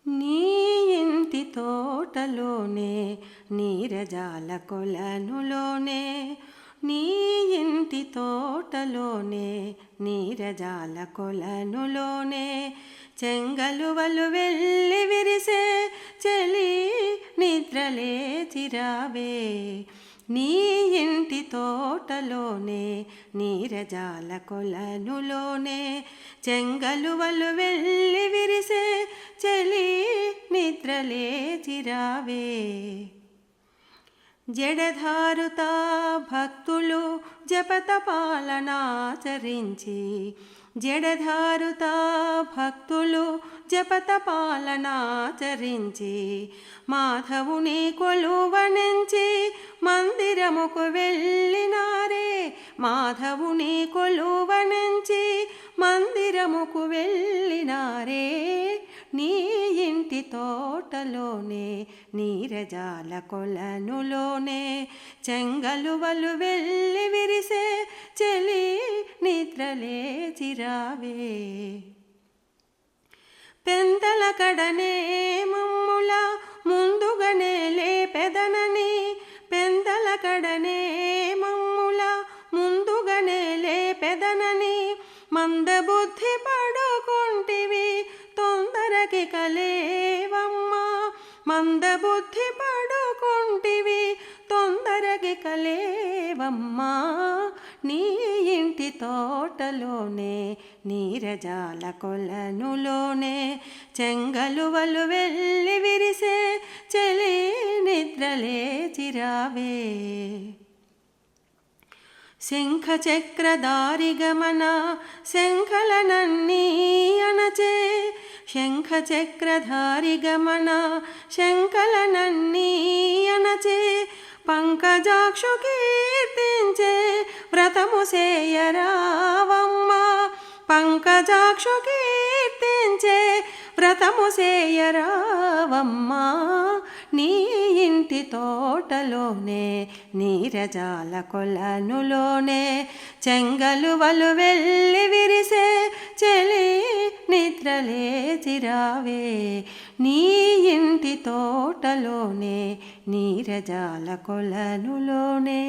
నీ ఇంటి తోటలోనే నీరజాల కొలనులోనే నీ ఇంటి తోటలోనే నీరజాల కొలనులోనే చెంగలువలు వెళ్ళి విరిసే చలి నిద్రలేచిరావే నీ ఇంటి తోటలోనే నీరజాల కొలనులోనే చెంగలువలు వెళ్ళి విరిసే చలి నిద్రలేచిరావే జడధారుతా భక్తులు జపతపాలనాచరించి జడధారుతా భక్తులు జపతపాలనాచరించి మాధవుని కొలువనించి మందిరముకు వెళ్ళినారే మాధవుని కొలువనించి మందిరముకు వెళ్ళినారే నీ ఇంటి తోటలోనే నీరజాల కొలనులోనే చెంగలువలు వెళ్ళి విరిసే చలి నిద్రలేచిరావే పెందల కడనే మమ్ముల ముందుగానే లేపెదనని పెందల కడనే మమ్ముల ముందుగానే లేపెదనని మందబుద్ధి పడుకుంటివి తొందరకి కలేవమ్మా మందబుద్ధి పడుకుంటివి తొందరకి కలేవమ్మా నీ ఇంటి తోటలోనే నీరజాల కొలనులోనే చెంగలువలు వెళ్ళి విరిసే చలి నిద్రలేచిరావే శంఖ చక్రధారి గమన శంఖలనన్నీ అణచే శంఖ చక్రధారి గమన శంఖలనన్నీ అణచే పంకజాక్షు కీర్తించే వ్రతము సేయరావమ్మా పంకజాక్షు కీర్తించే వ్రతము సేయరావమ్మా నీ ఇంటి తోటలోనే నీరజాల కొలనులోనే చెంగలువలు వెళ్ళి విరిసే చలి నిద్రలేచిరావే నీ ఇంటి తోటలోనే నీరజాల కొలనులోనే